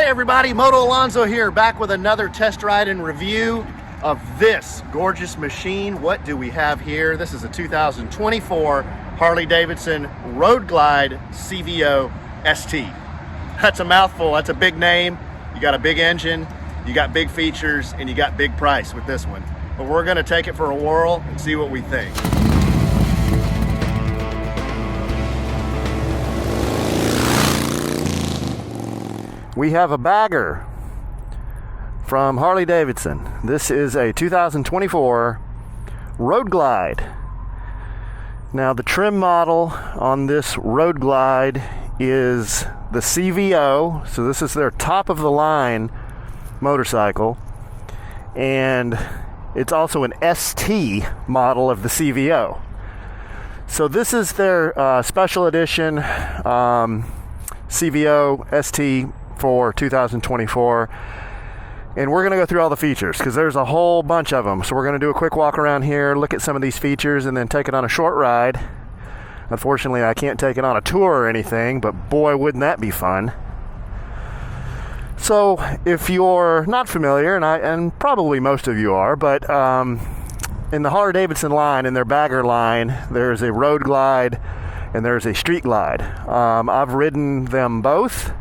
Hey everybody, Moto Alonso here, back with another test ride and review of this gorgeous machine. What do we have here? This is a 2024 Harley Davidson Road Glide CVO ST. That's a mouthful, that's a big name. You got a big engine, you got big features, and you got big price with this one. But we're gonna take it for a whirl and see what we think. We have a bagger from Harley Davidson. This is a 2024 Road Glide. Now the trim model on this Road Glide is the CVO, so this is their top of the line motorcycle, and it's also an ST model of the CVO. So this is their special edition CVO ST for 2024, and we're going to go through all the features because there's a whole bunch of them. So we're going to do a quick walk around here, look at some of these features, and then take it on a short ride. Unfortunately, I can't take it on a tour or anything, but boy, wouldn't that be fun. So if you're not familiar, and probably most of you are, but in the Harley Davidson line, in their bagger line, there's a Road Glide and there's a Street Glide. I've ridden them both.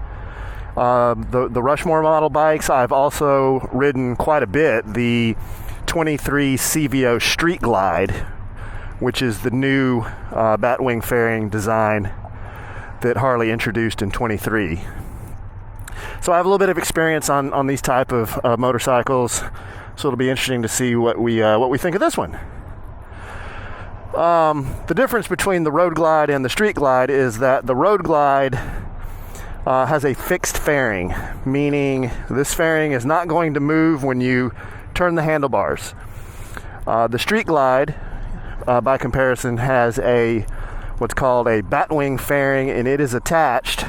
The Rushmore model bikes, I've also ridden quite a bit. The 23 CVO Street Glide, which is the new batwing fairing design that Harley introduced in 23. So I have a little bit of experience on these type of motorcycles, so it'll be interesting to see what we think of this one. The difference between the Road Glide and the Street Glide is that the Road Glide has a fixed fairing, meaning this fairing is not going to move when you turn the handlebars. The Street Glide, by comparison, has what's called a batwing fairing, and it is attached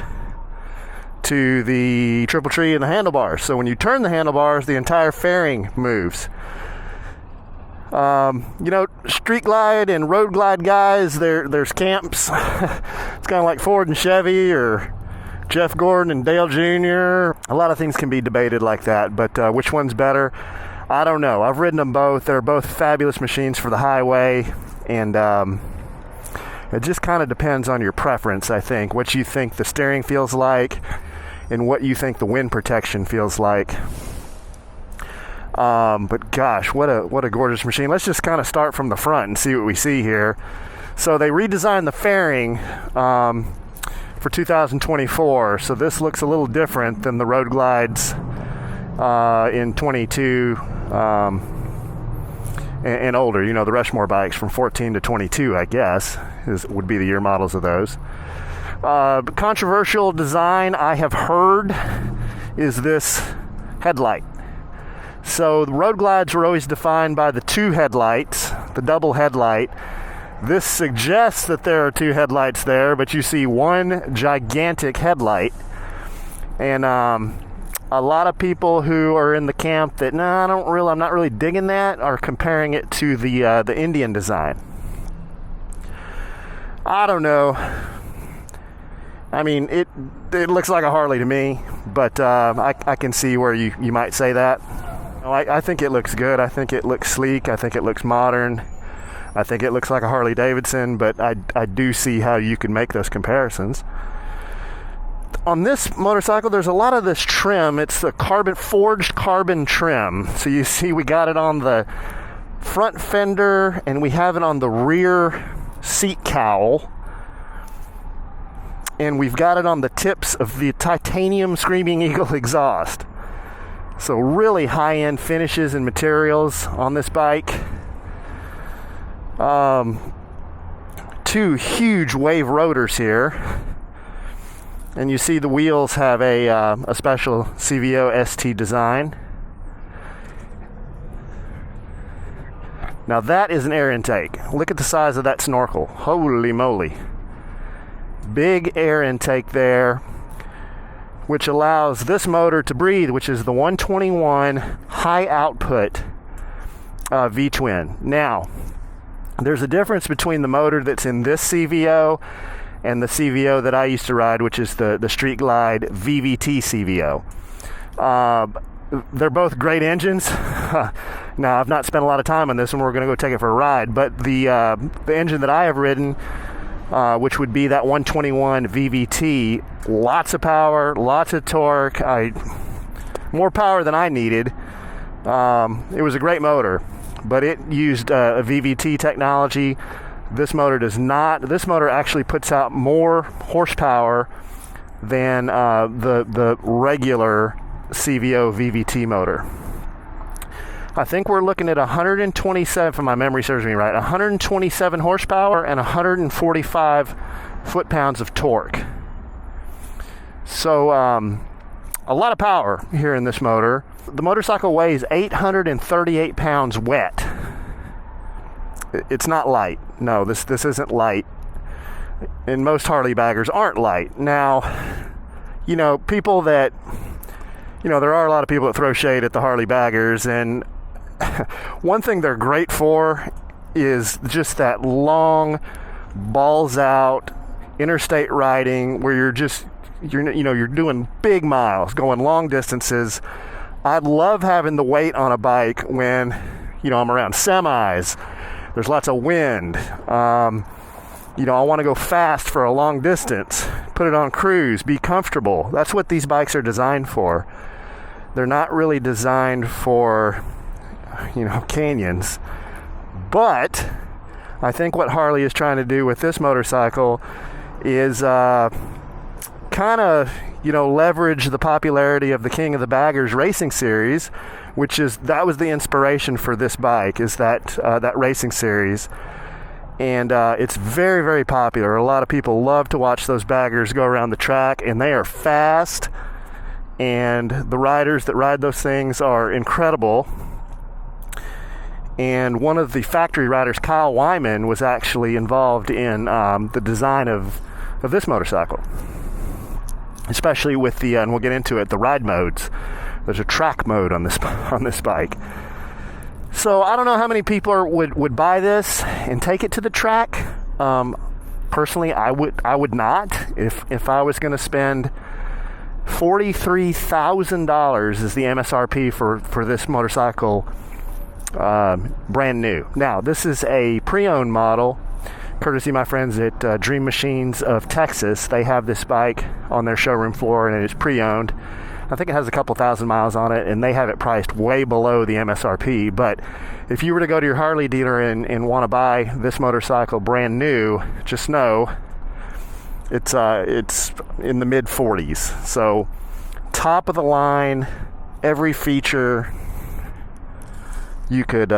to the triple tree and the handlebars. So when you turn the handlebars, the entire fairing moves. Street Glide and Road Glide guys, there's camps. It's kind of like Ford and Chevy, or Jeff Gordon and Dale Jr. A lot of things can be debated like that, but which one's better? I don't know. I've ridden them both. They're both fabulous machines for the highway, and it just kind of depends on your preference, I think. What you think the steering feels like and what you think the wind protection feels like. But gosh, what a gorgeous machine. Let's just kind of start from the front and see what we see here. So they redesigned the fairing for 2024, so this looks a little different than the Road Glides in 22 and older. You know, the Rushmore bikes from 14 to 22, I guess, would be the year models of those. Controversial design, I have heard, is this headlight. So the Road Glides were always defined by the two headlights, the double headlight. This suggests that there are two headlights there, but you see one gigantic headlight. And a lot of people who are in the camp that, I'm not really digging that, are comparing it to the Indian design. I don't know. I mean, it looks like a Harley to me, but I can see where you might say that. I think it looks good. I think it looks sleek. I think it looks modern. I think it looks like a Harley Davidson, but I do see how you can make those comparisons. On this motorcycle, there's a lot of this trim. It's the forged carbon trim. So you see we got it on the front fender, and we have it on the rear seat cowl. And we've got it on the tips of the titanium Screaming Eagle exhaust. So really high-end finishes and materials on this bike. Two huge wave rotors here, and you see the wheels have a special CVO ST design. Now that is an air intake. Look at the size of that snorkel. Holy moly. Big air intake there, which allows this motor to breathe, which is the 121 high output V-twin. Now, there's a difference between the motor that's in this CVO and the CVO that I used to ride, which is the Street Glide VVT CVO. They're both great engines. Now, I've not spent a lot of time on this, and we're going to go take it for a ride. But the engine that I have ridden, which would be that 121 VVT, lots of power, lots of torque, more power than I needed. It was a great motor, but it used a VVT technology. This motor does not. This motor actually puts out more horsepower than the regular CVO VVT motor. I think we're looking at 127, if my memory serves me right, 127 horsepower and 145 foot-pounds of torque. So a lot of power here in this motor. The motorcycle weighs 838 pounds wet. It's not light. No, this isn't light. And most Harley baggers aren't light. Now, you know, people that, you know, there are a lot of people that throw shade at the Harley baggers, and one thing they're great for is just that long, balls out interstate riding where you're doing big miles, going long distances. I'd love having the weight on a bike when, you know, I'm around semis. There's lots of wind. You know, I want to go fast for a long distance. Put it on cruise, be comfortable. That's what these bikes are designed for. They're not really designed for, you know, canyons. But I think what Harley is trying to do with this motorcycle is kind of, you know, leverage the popularity of the King of the Baggers racing series, which is, that was the inspiration for this bike, is that racing series. And it's very, very popular. A lot of people love to watch those baggers go around the track, and they are fast, and the riders that ride those things are incredible. And one of the factory riders, Kyle Wyman, was actually involved in the design of this motorcycle, especially with the, and we'll get into it, the ride modes. There's a track mode on this bike. So I don't know how many people would buy this and take it to the track. Personally, I would not. If I was going to spend $43,000 is the MSRP for this motorcycle, brand new. Now, this is a pre-owned model, courtesy of my friends at Dream Machines of Texas. They have this bike on their showroom floor, and it's pre-owned. I think it has a couple thousand miles on it, and they have it priced way below the MSRP. But if you were to go to your Harley dealer and want to buy this motorcycle brand new, just know it's in the mid 40s. So top of the line, every feature you could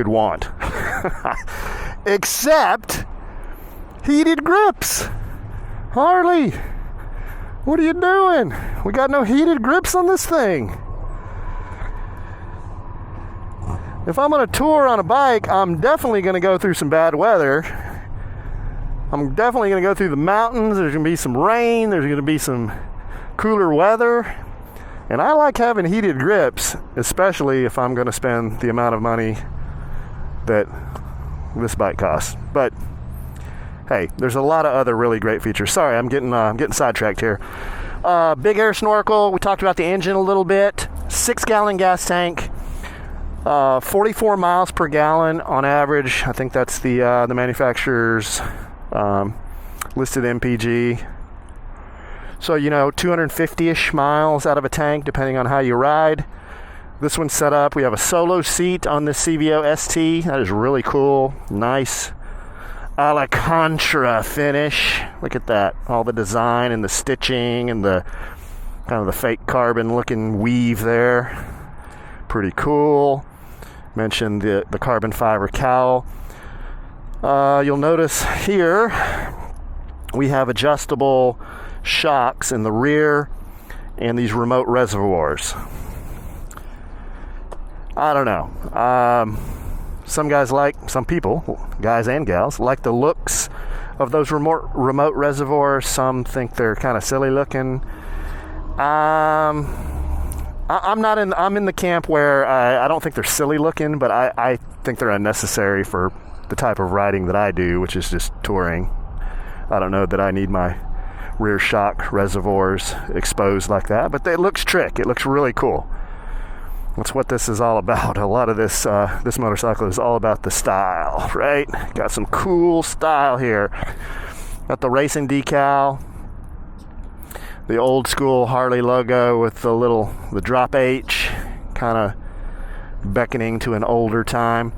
want, except heated grips. Harley, what are you doing? We got no heated grips on this thing. If I'm on a tour on a bike, I'm definitely going to go through some bad weather. I'm definitely going to go through the mountains. There's going to be some rain. There's going to be some cooler weather. And I like having heated grips, especially if I'm going to spend the amount of money that this bike costs. But hey, there's a lot of other really great features. Sorry, I'm getting sidetracked here. Big air snorkel. We talked about the engine a little bit. 6-gallon gas tank. 44 miles per gallon on average. I think that's the manufacturer's listed MPG. So, you know, 250-ish miles out of a tank, depending on how you ride. This one's set up. We have a solo seat on this CVO ST. That is really cool. Nice Alcantara finish. Look at that. All the design and the stitching and the kind of the fake carbon looking weave there. Pretty cool. Mentioned the carbon fiber cowl. You'll notice here we have adjustable shocks in the rear and these remote reservoirs. I don't know. Some people, guys and gals, like the looks of those remote reservoirs. Some think they're kind of silly looking. I'm in the camp where I don't think they're silly looking, but I think they're unnecessary for the type of riding that I do, which is just touring. I don't know that I need my rear shock reservoirs exposed like that, but it looks trick. It looks really cool. That's what this is all about. A lot of this motorcycle is all about the style, right? Got some cool style here. Got the racing decal, the old school Harley logo with the drop H, kind of beckoning to an older time.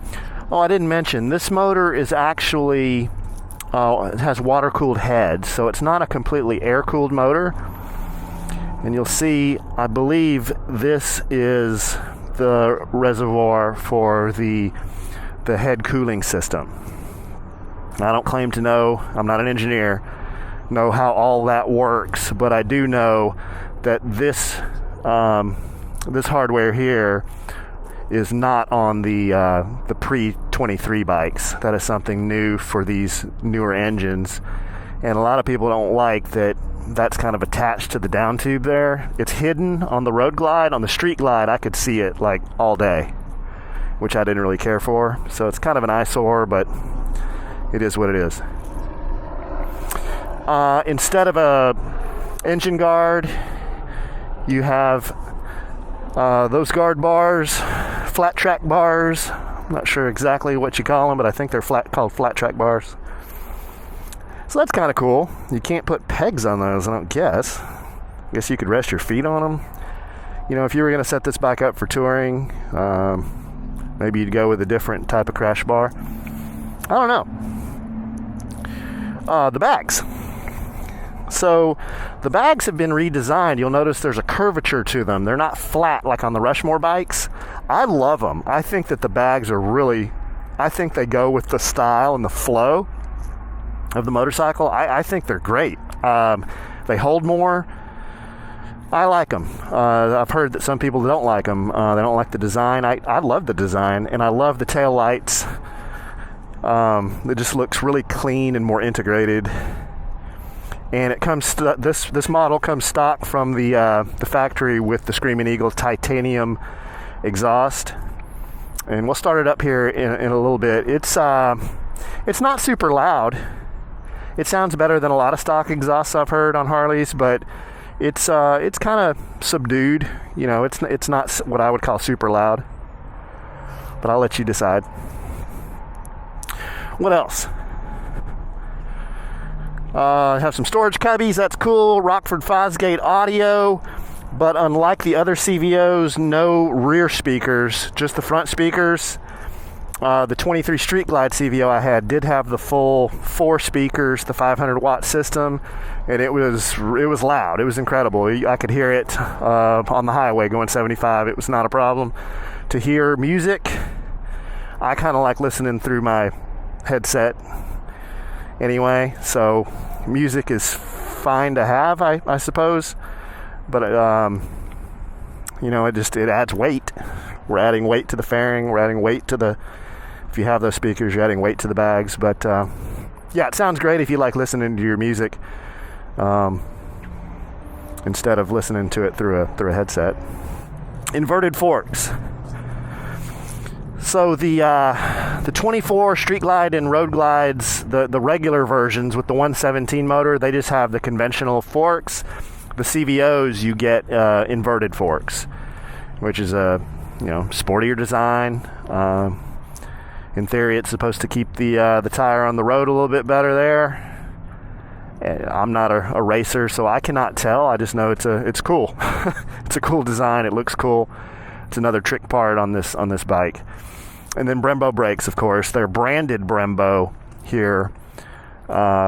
Oh, I didn't mention, this motor is actually, it has water-cooled heads, so it's not a completely air-cooled motor. And you'll see, I believe this is the reservoir for the head cooling system. I don't claim to know, I'm not an engineer, know how all that works, but I do know that this hardware here is not on the pre-23 bikes. That is something new for these newer engines, and a lot of people don't like that. That's kind of attached to the down tube there. It's hidden on the Road Glide. On the Street Glide, I could see it like all day, which I didn't really care for. So it's kind of an eyesore, but it is what it is. Instead of a engine guard, you have those guard bars, flat track bars. I'm not sure exactly what you call them, but I think they're called flat track bars. So that's kind of cool. You can't put pegs on those, I don't guess. I guess you could rest your feet on them. You know, if you were going to set this bike up for touring, maybe you'd go with a different type of crash bar. I don't know. The bags. So the bags have been redesigned. You'll notice there's a curvature to them. They're not flat like on the Rushmore bikes. I love them. I think that the bags are I think they go with the style and the flow of the motorcycle. I think they're great. They hold more. I like them. I've heard that some people don't like them. They don't like the design. I love the design, and I love the tail lights. It just looks really clean and more integrated. And it comes this model comes stock from the factory with the Screaming Eagle titanium exhaust. And we'll start it up here in a little bit. It's not super loud. It sounds better than a lot of stock exhausts I've heard on Harleys, but it's kind of subdued. You know, it's not what I would call super loud. But I'll let you decide. What else? Have some storage cubbies, that's cool. Rockford Fosgate audio, but unlike the other CVOs, no rear speakers, just the front speakers. The 23 Street Glide CVO I had did have the full 4 speakers, the 500 watt system, and it was loud. It was incredible. I could hear it on the highway going 75. It was not a problem. To hear music, I kind of like listening through my headset anyway, so music is fine to have, I suppose, but you know, it adds weight. We're adding weight to the fairing, we're adding weight to if you have those speakers, you're adding weight to the bags. But yeah, it sounds great if you like listening to your music instead of listening to it through a headset. Inverted forks. So the 24 Street Glide and Road Glides, the regular versions with the 117 motor, they just have the conventional forks. The CVOs, you get inverted forks, which is a sportier design. In theory, it's supposed to keep the tire on the road a little bit better there. I'm not a racer, so I cannot tell. I just know it's cool. It's a cool design. It looks cool. It's another trick part on this bike. And then Brembo brakes, of course. They're branded Brembo here,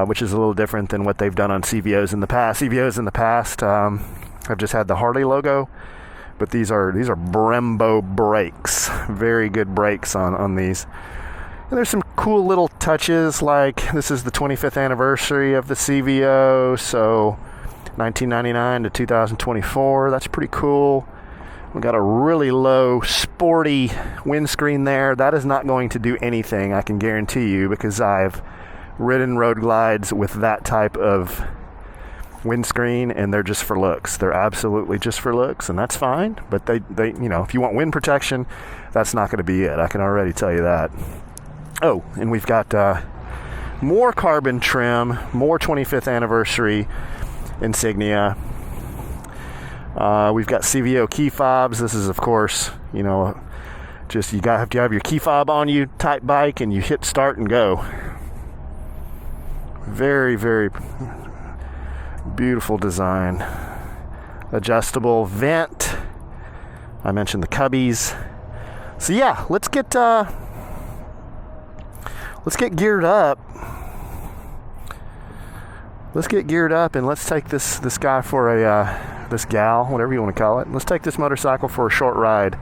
which is a little different than what they've done on CVOs in the past. CVOs in the past have just had the Harley logo, but these are Brembo brakes. Very good brakes on these. And there's some cool little touches, like this is the 25th anniversary of the CVO, so 1999 to 2024. That's pretty cool. We got a really low, sporty windscreen there. That is not going to do anything, I can guarantee you, because I've ridden Road Glides with that type of windscreen, and they're just for looks. They're absolutely just for looks, and that's fine. But they if you want wind protection, that's not going to be it. I can already tell you that. Oh, and we've got more carbon trim, more 25th anniversary. insignia. We've got CVO key fobs. This is, of course, you know, just you have to have your key fob on you type bike, and you hit start and go. Very, very beautiful design. Adjustable vent. I mentioned the cubbies. So yeah, let's get geared up. Let's get geared up and let's take this guy for a this gal, whatever you want to call it. Let's take this motorcycle for a short ride.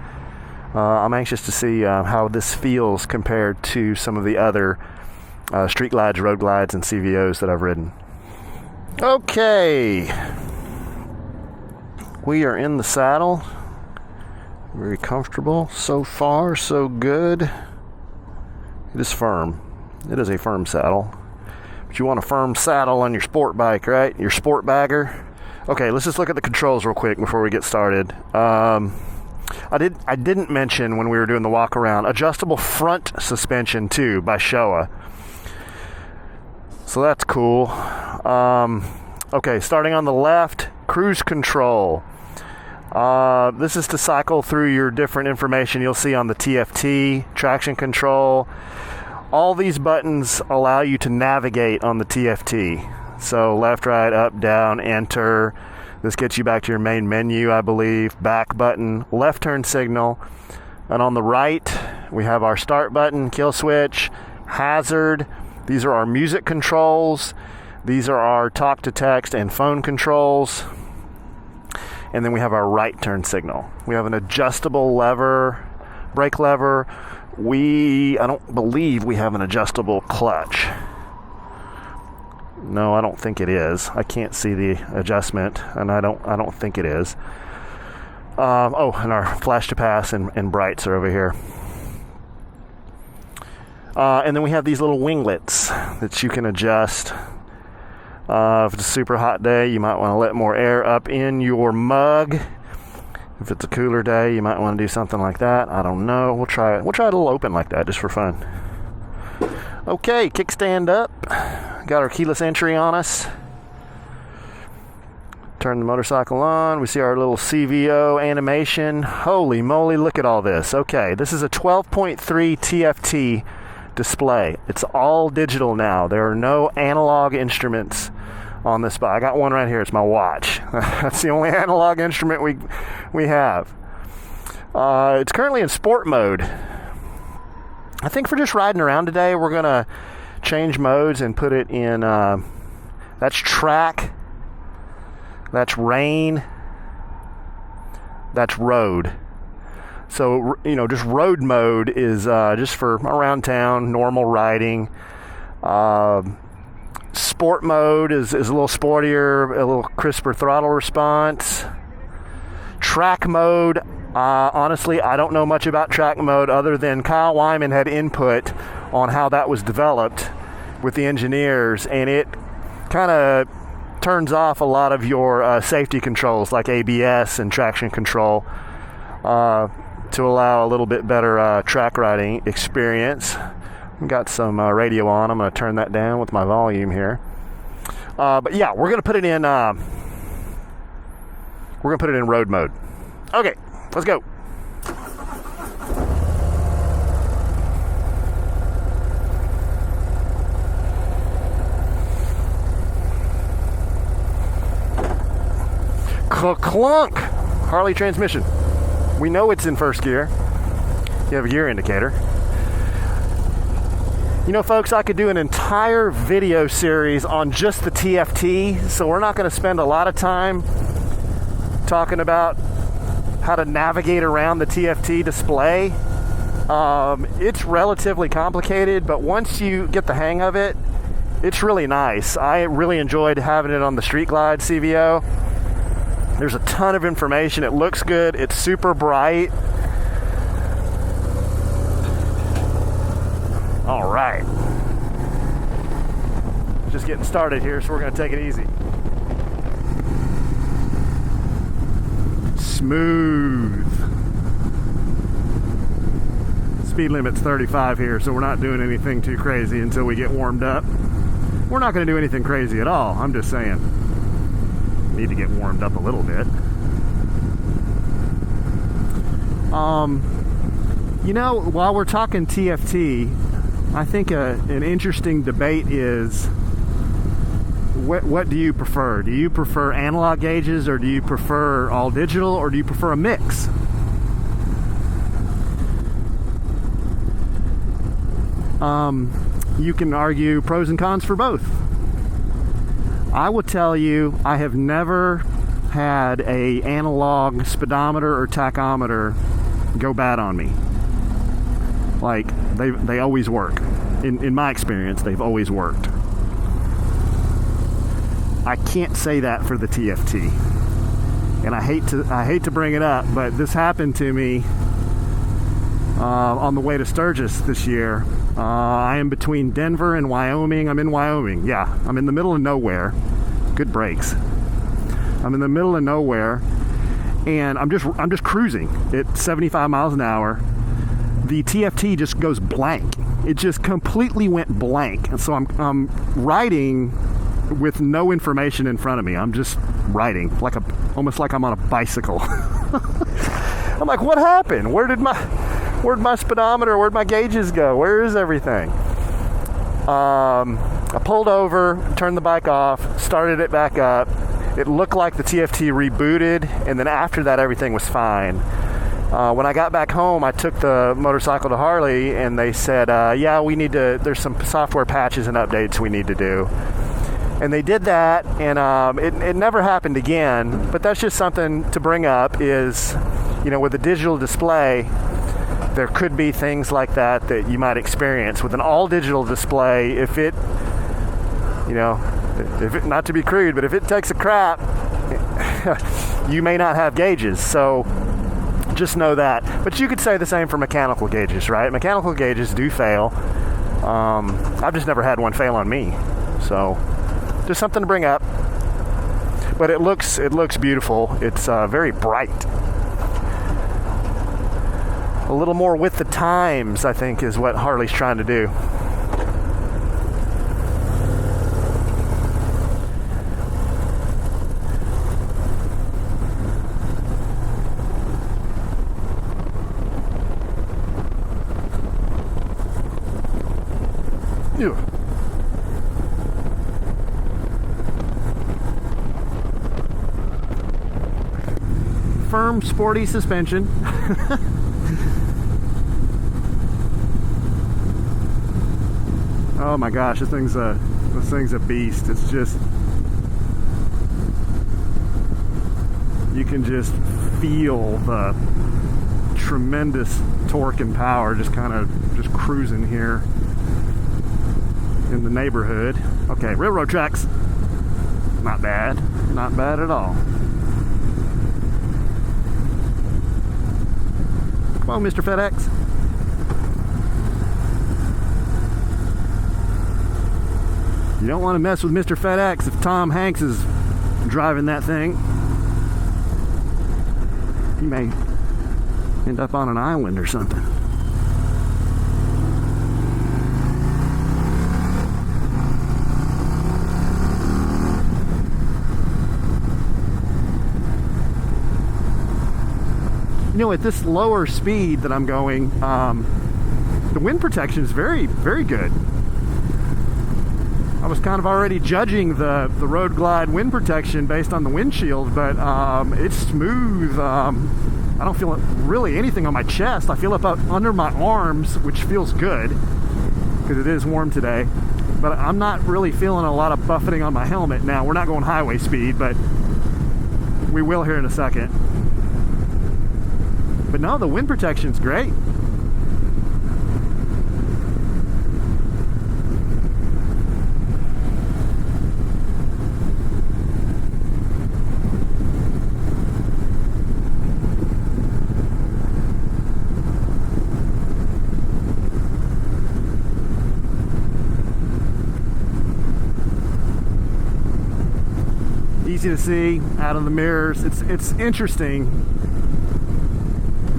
I'm anxious to see how this feels compared to some of the other street glides, road glides, and CVOs that I've ridden. Okay, we are in the saddle. Very comfortable. So far, so good. It is firm. It is a firm saddle. But you want a firm saddle on your sport bike, right? Your sport bagger. Okay, let's just look at the controls real quick before we get started. I didn't mention when we were doing the walk around, adjustable front suspension too by Showa. So that's cool. Okay, starting on the left, cruise control. This is to cycle through your different information you'll see on the TFT, traction control. All these buttons allow you to navigate on the TFT. So left, right, up, down, enter. This gets you back to your main menu, I believe. Back button, left turn signal. And on the right, we have our start button, kill switch, hazard. These are our music controls. These are our talk to text and phone controls. And then we have our right turn signal. We have an adjustable lever, brake lever. I don't believe we have an adjustable clutch. No, I don't think it is. I can't see the adjustment, and I don't think it is. And our flash to pass and brights are over here. And then we have these little winglets that you can adjust. If it's a super hot day, you might want to let more air up in your mug. If it's a cooler day, you might want to do something like that. I don't know. We'll try it. We'll try it a little open like that just for fun. Okay, kickstand up. Got our keyless entry on us. Turn the motorcycle on. We see our little CVO animation. Holy moly, look at all this. Okay, this is a 12.3 TFT display. It's all digital now. There are no analog instruments on this bike. I got one right here. It's my watch. That's the only analog instrument we have. It's currently in sport mode. I think for just riding around today, we're going to change modes and put it in, that's track, that's rain, that's road. So, you know, just road mode is just for around town, normal riding. Sport mode is a little sportier, a little crisper throttle response. Track mode, honestly, I don't know much about track mode other than Kyle Wyman had input on how that was developed with the engineers, and it kind of turns off a lot of your safety controls like ABS and traction control to allow a little bit better track riding experience. Got some radio on. I'm going to turn that down with my volume here. But yeah, we're going to put it in road mode. Okay, let's go. Clunk! Harley transmission. We know it's in first gear. You have a gear indicator. You know, folks, I could do an entire video series on just the TFT, so we're not going to spend a lot of time talking about how to navigate around the TFT display. It's relatively complicated, but once you get the hang of it, it's really nice. I really enjoyed having it on the Street Glide CVO. There's a ton of information. It looks good. It's super bright. All right. Just getting started here, so we're going to take it easy. Smooth. Speed limit's 35 here, so we're not doing anything too crazy until we get warmed up. We're not going to do anything crazy at all. I'm just saying. need to get warmed up a little bit. You know, while we're talking TFT, I think an interesting debate is what do you prefer? Do you prefer analog gauges, or do you prefer all digital, or do you prefer a mix? You can argue pros and cons for both. I will tell you, I have never had a analog speedometer or tachometer go bad on me. Like, they always work. In my experience, they've always worked. I can't say that for the TFT, and I hate to bring it up, but this happened to me on the way to Sturgis this year. I am between Denver and Wyoming. I'm in Wyoming. Yeah, I'm in the middle of nowhere. Good brakes. I'm in the middle of nowhere, and I'm just cruising at 75 miles an hour. The TFT just goes blank. It just completely went blank, and so I'm riding with no information in front of me. I'm just riding almost like I'm on a bicycle. I'm like, what happened? Where'd my speedometer, where'd my gauges go? Where is everything? I pulled over, turned the bike off, started it back up. It looked like the TFT rebooted, and then after that, everything was fine. When I got back home, I took the motorcycle to Harley, and they said, yeah, there's some software patches and updates we need to do. And they did that, and it never happened again, but that's just something to bring up is, you know, with a digital display, there could be things like that you might experience. With an all-digital display, if it, not to be crude, but if it takes a crap, you may not have gauges. So just know that. But you could say the same for mechanical gauges, right? Mechanical gauges do fail. I've just never had one fail on me. So just something to bring up. But it looks beautiful. It's very bright. A little more with the times, I think, is what Harley's trying to do. Ew. Firm, sporty suspension. Oh my gosh, this thing's a beast. It's just, you can just feel the tremendous torque and power just cruising here in the neighborhood. Okay, railroad tracks. Not bad. Not bad at all. Come on, Mr. FedEx. You don't want to mess with Mr. FedEx if Tom Hanks is driving that thing. He may end up on an island or something. You know, at this lower speed that I'm going, the wind protection is very, very good. I was kind of already judging the Road Glide wind protection based on the windshield, but it's smooth. I don't feel really anything on my chest. I feel it up under my arms, which feels good because it is warm today. But I'm not really feeling a lot of buffeting on my helmet now. We're not going highway speed, but we will here in a second. But no, the wind protection's great. Easy to see out of the mirrors. It's interesting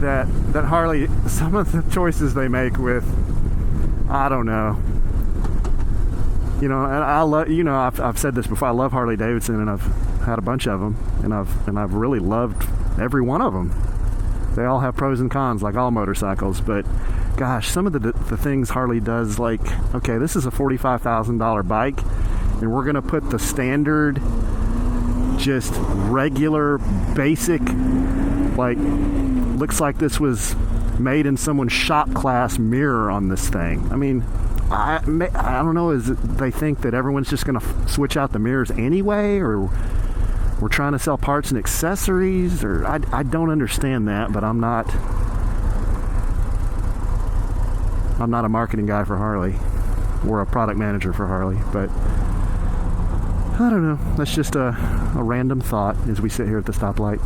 that Harley, some of the choices they make with, I don't know. You know, and I love, you know, I've said this before, I love Harley Davidson, and I've had a bunch of them, and I've really loved every one of them. They all have pros and cons, like all motorcycles, but gosh, some of the things Harley does, like, okay, this is a $45,000 bike, and we're gonna put the standard, just regular, basic, like, looks like this was made in someone's shop class mirror on this thing. I mean, I don't know, is it they think that everyone's just gonna switch out the mirrors anyway, or we're trying to sell parts and accessories, or I don't understand that, but I'm not a marketing guy for Harley or a product manager for Harley, but I don't know. That's just a random thought as we sit here at the stoplight.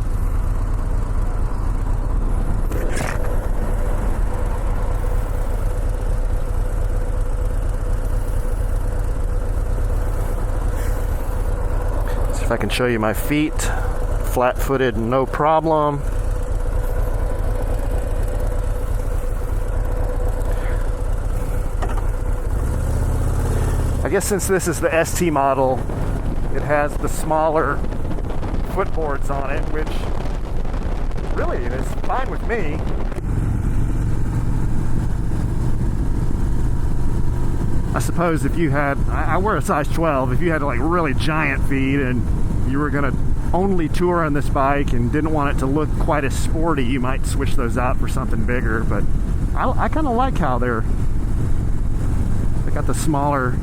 See if I can show you my feet. Flat-footed, no problem. I guess since this is the ST model, it has the smaller footboards on it, which really is fine with me. I suppose if you had, I wear a size 12, if you had like really giant feet and you were gonna only tour on this bike and didn't want it to look quite as sporty, you might switch those out for something bigger, but I kind of like how they got the smaller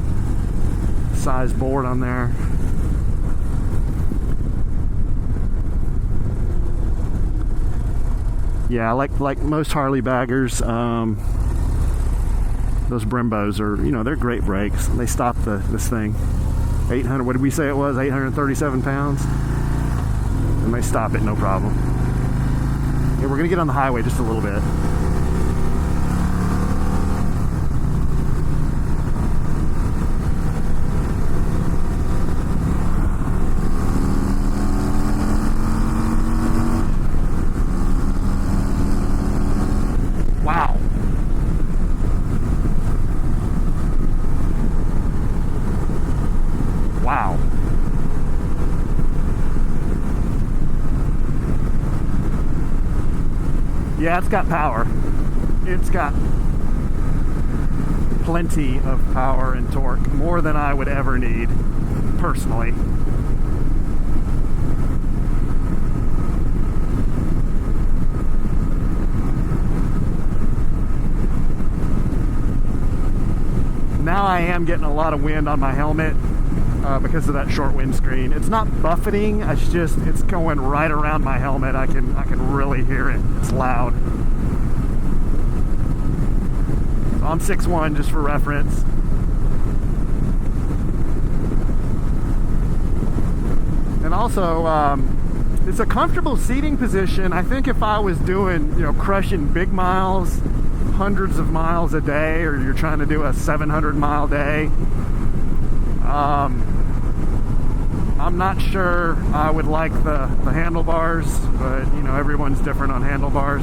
size board on there. Yeah, like most Harley baggers, those Brembos are, they're great brakes. They stop this thing. 800, what did we say it was? 837 pounds? And they stop it, no problem. Yeah, we're gonna get on the highway just a little bit. Wow. Yeah, it's got power. It's got plenty of power and torque, more than I would ever need, personally. Now I am getting a lot of wind on my helmet because of that short windscreen. It's not buffeting, it's going right around my helmet. I can really hear it. It's loud. So I'm 6'1", just for reference. And also, it's a comfortable seating position. I think if I was doing, crushing big miles, hundreds of miles a day, or you're trying to do a 700-mile day, I'm not sure I would like the handlebars, but everyone's different on handlebars.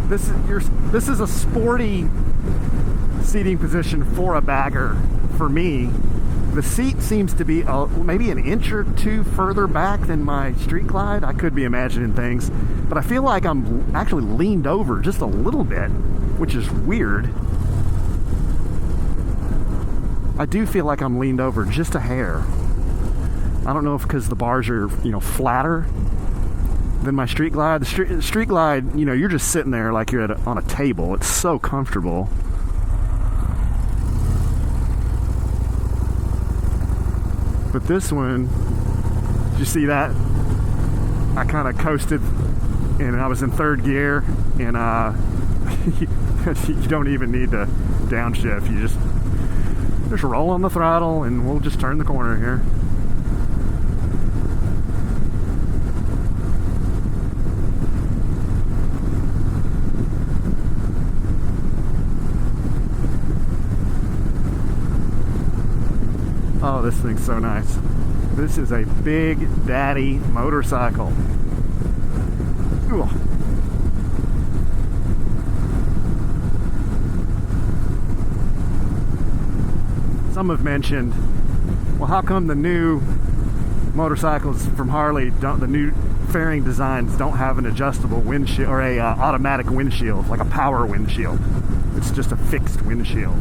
This is a sporty seating position for a bagger. For me, the seat seems to be maybe an inch or two further back than my Street Glide. I could be imagining things, but I feel like I'm actually leaned over just a little bit, which is weird. I do feel like I'm leaned over just a hair. I don't know if because the bars are, flatter than my Street Glide. The Street Glide, you're just sitting there like you're on a table. It's so comfortable. But this one, did you see that? I kind of coasted, and I was in third gear, and you don't even need to downshift. You just roll on the throttle, and we'll just turn the corner here. Oh, this thing's so nice. This is a big daddy motorcycle. Ooh. Some have mentioned, well, how come the new motorcycles from Harley don't, the new fairing designs don't have an adjustable windshield or a automatic windshield, like a power windshield. It's just a fixed windscreen.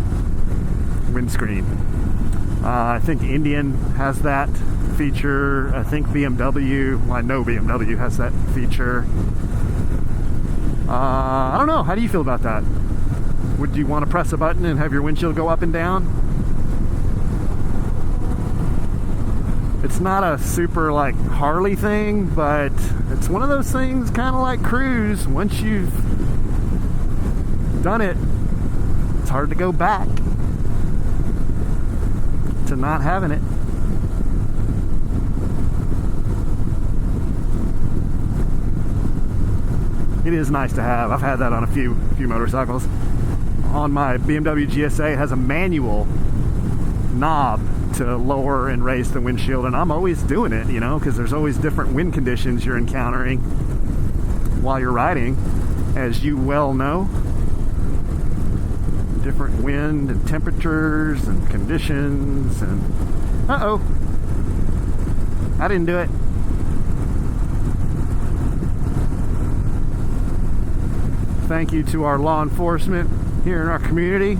I think Indian has that feature. I think BMW, well, I know BMW has that feature. I don't know. How do you feel about that? Would you want to press a button and have your windshield go up and down? It's not a super like Harley thing, but it's one of those things kind of like cruise. Once you've done it, it's hard to go back to not having it. It is nice to have. I've had that on a few motorcycles. On my BMW GSA, it has a manual knob to lower and raise the windshield, and I'm always doing it, you know, because there's always different wind conditions you're encountering while you're riding, as you well know. Different wind and temperatures and conditions, and uh-oh, I didn't do it. Thank you to our law enforcement here in our community.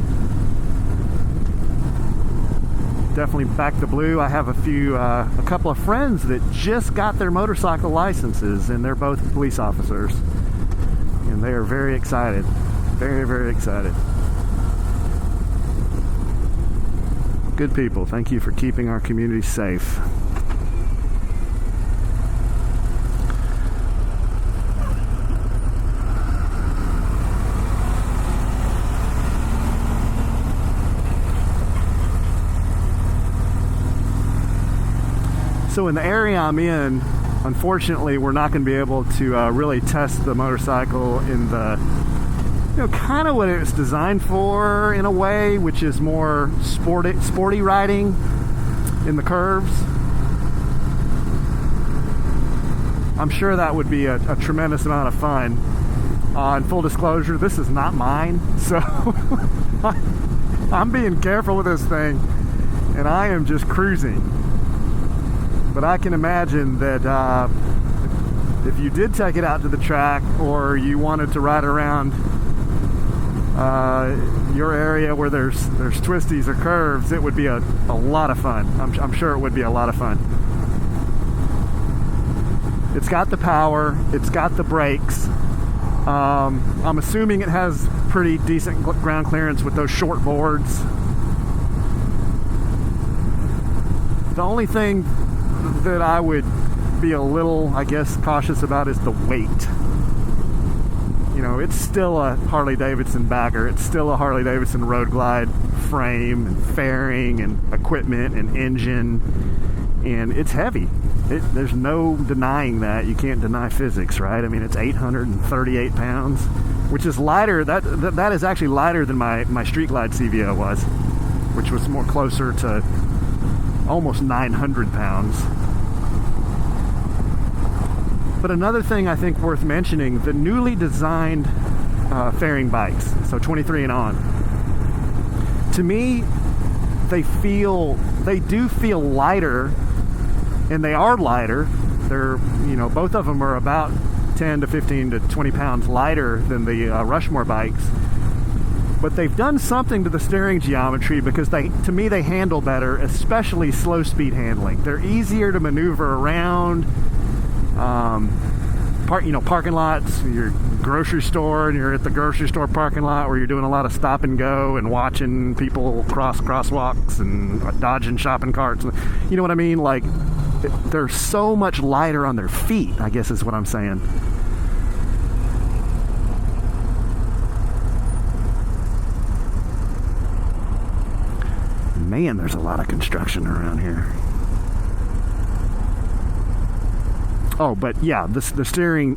Definitely back the blue. I have a couple of friends that just got their motorcycle licenses, and they're both police officers, and they are very excited, very, very excited. Good people. Thank you for keeping our community safe. So in the area I'm in, unfortunately, we're not going to be able to really test the motorcycle in the, you know, kind of what it was designed for in a way, which is more sporty riding in the curves. I'm sure that would be a tremendous amount of fun. In full disclosure, this is not mine, so I'm being careful with this thing, and I am just cruising. But I can imagine that if you did take it out to the track, or you wanted to ride around your area where there's twisties or curves, it would be a lot of fun. I'm sure it would be a lot of fun. It's got the power, it's got the brakes. I'm assuming it has pretty decent ground clearance with those short boards. The only thing that I would be a little, I guess, cautious about is the weight. You know, it's still a Harley Davidson bagger. It's still a Harley Davidson Road Glide frame and fairing and equipment and engine, and it's heavy. There's no denying that. You can't deny physics, right? I mean, it's 838 pounds, which is lighter. That is actually lighter than my Street Glide CVO was, which was more closer to almost 900 pounds. But another thing I think worth mentioning, the newly designed fairing bikes, so 23 and on, to me, they do feel lighter, and they are lighter. They're, you know, both of them are about 10 to 15 to 20 pounds lighter than the Rushmore bikes. But they've done something to the steering geometry, because to me they handle better, especially slow speed handling. They're easier to maneuver around. Parking lots, your grocery store, and you're at the grocery store parking lot where you're doing a lot of stop and go and watching people cross crosswalks and dodging shopping carts. You know what I mean? Like, they're so much lighter on their feet, I guess is what I'm saying. Man, there's a lot of construction around here. Oh, but yeah, the steering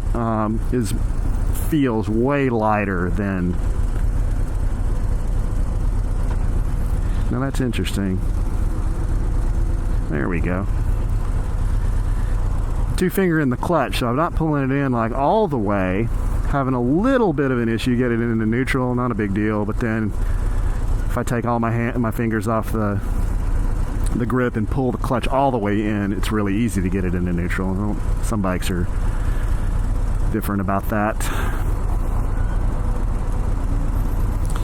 feels way lighter than. Now that's interesting. There we go. Two finger in the clutch, so I'm not pulling it in like all the way. Having a little bit of an issue getting it into neutral, not a big deal. But then if I take all my fingers off the the grip and pull the clutch all the way in, it's really easy to get it into neutral. Some bikes are different about that.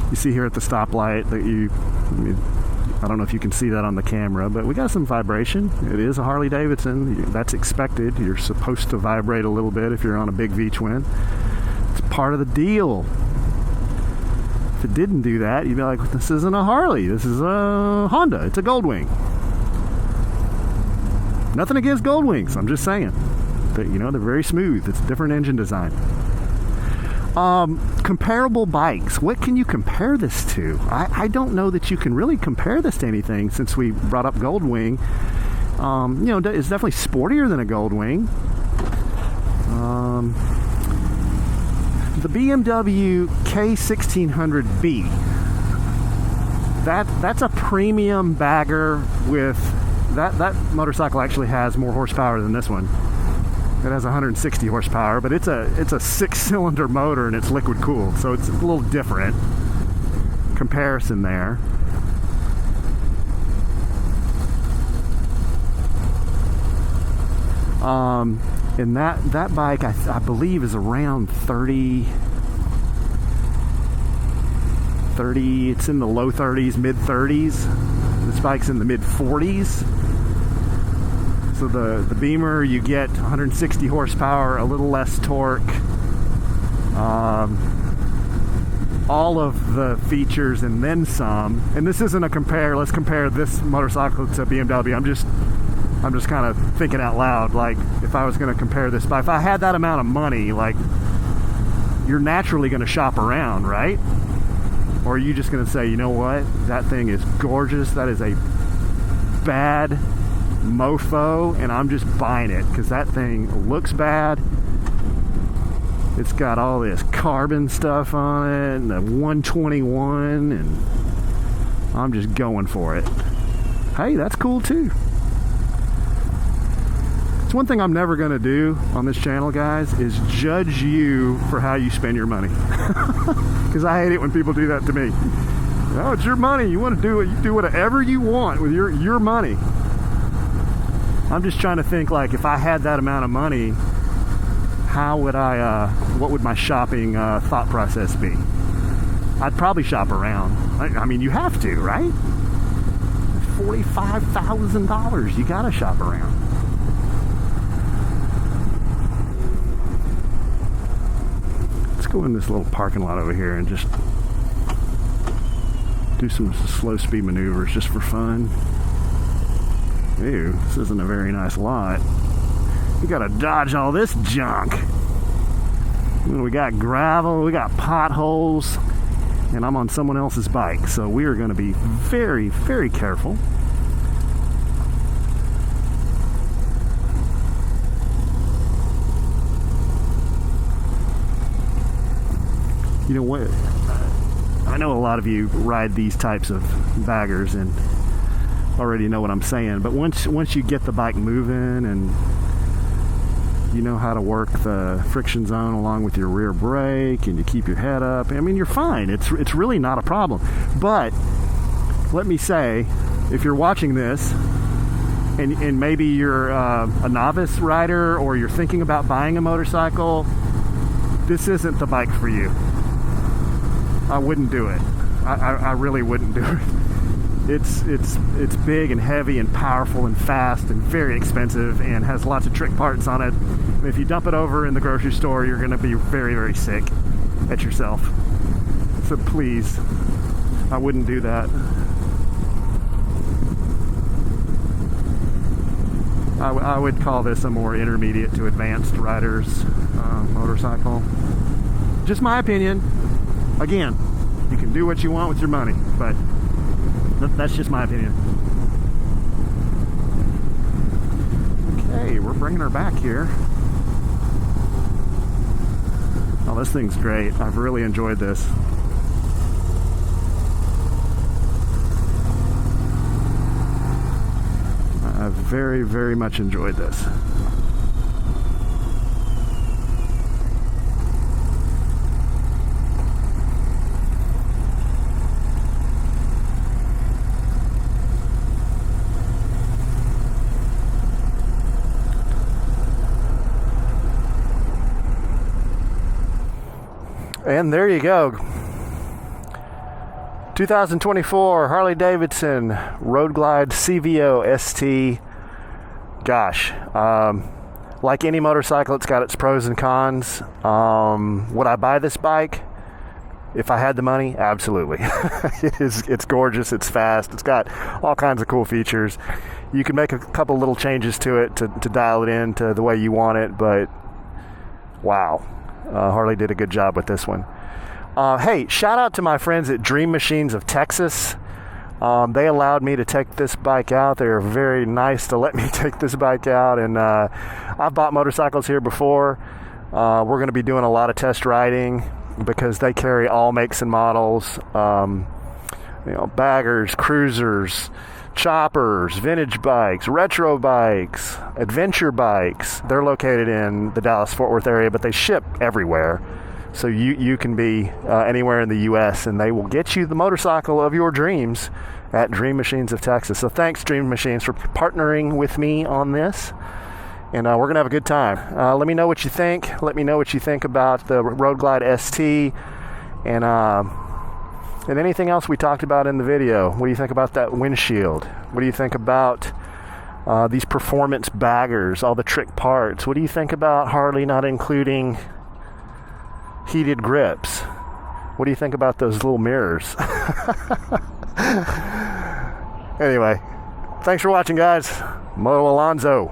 You see here at the stoplight that I don't know if you can see that on the camera, but we got some vibration. It is a Harley Davidson. That's expected. You're supposed to vibrate a little bit if you're on a big V-twin. It's part of the deal. If it didn't do that, you'd be like, this isn't a Harley. This is a Honda. It's a Goldwing. Nothing against Goldwings. I'm just saying. But, they're very smooth. It's a different engine design. Comparable bikes. What can you compare this to? I don't know that you can really compare this to anything since we brought up Goldwing. It's definitely sportier than a Goldwing. The BMW K1600B. That's a premium bagger with that motorcycle actually has more horsepower than this one. It has 160 horsepower, but it's a 6-cylinder motor and it's liquid cooled, so it's a little different comparison there. And that bike I believe is around 30. It's in the low 30s, mid 30s. This bike's in the mid 40s. So the Beamer, you get 160 horsepower, a little less torque, all of the features and then some. And this isn't a compare. Let's compare this motorcycle to BMW. I'm just kind of thinking out loud. Like, if I was going to compare this, but if I had that amount of money, like, you're naturally going to shop around, right? Or are you just going to say, you know what, that thing is gorgeous. That is a bad mofo, and I'm just buying it because that thing looks bad. It's got all this carbon stuff on it and the 121, and I'm just going for it. Hey, that's cool too. It's one thing I'm never going to do on this channel, guys, is judge you for how you spend your money. Because I hate it when people do that to me. Oh, it's your money. You want to do it. You do whatever you want with your money. I'm just trying to think, like, if I had that amount of money, how would what would my shopping thought process be? I'd probably shop around. I mean, you have to, right? $45,000. You gotta shop around. Let's go in this little parking lot over here and just do some slow speed maneuvers just for fun. Ew, this isn't a very nice lot. We gotta dodge all this junk. We got gravel, we got potholes, and I'm on someone else's bike, so we are gonna be very, very careful. You know what? I know a lot of you ride these types of baggers and already know what I'm saying, but once you get the bike moving and you know how to work the friction zone along with your rear brake and you keep your head up, I mean, you're fine. It's really not a problem. But let me say, if you're watching this and maybe you're a novice rider or you're thinking about buying a motorcycle, this isn't the bike for you. I wouldn't do it. I really wouldn't do it. It's big and heavy and powerful and fast and very expensive and has lots of trick parts on it. If you dump it over in the grocery store, you're going to be very, very sick at yourself. So please, I wouldn't do that. I would call this a more intermediate to advanced rider's motorcycle. Just my opinion. Again, you can do what you want with your money, but that's just my opinion. Okay, we're bringing her back here. Oh, this thing's great. I've really enjoyed this. I've very, very much enjoyed this. And there you go. 2024 Harley Davidson Road Glide CVO ST. Gosh, like any motorcycle, it's got its pros and cons. Would I buy this bike if I had the money? Absolutely. It's gorgeous, it's fast, it's got all kinds of cool features. You can make a couple little changes to it to dial it in to the way you want it, but wow, Harley did a good job with this one. Hey, shout out to my friends at Dream Machines of Texas. They allowed me to take this bike out. They were very nice to let me take this bike out, and I've bought motorcycles here before. We're going to be doing a lot of test riding because they carry all makes and models, baggers, cruisers, choppers, vintage bikes, retro bikes, adventure bikes. They're located in the Dallas-Fort Worth area, but they ship everywhere. So you can be anywhere in the U.S. and they will get you the motorcycle of your dreams at Dream Machines of Texas. So thanks, Dream Machines, for partnering with me on this. And we're going to have a good time. Let me know what you think. Let me know what you think about the Road Glide ST and anything else we talked about in the video. What do you think about that windshield? What do you think about these performance baggers, all the trick parts? What do you think about Harley not including heated grips? What do you think about those little mirrors? Anyway, thanks for watching, guys. Moto Alonzo.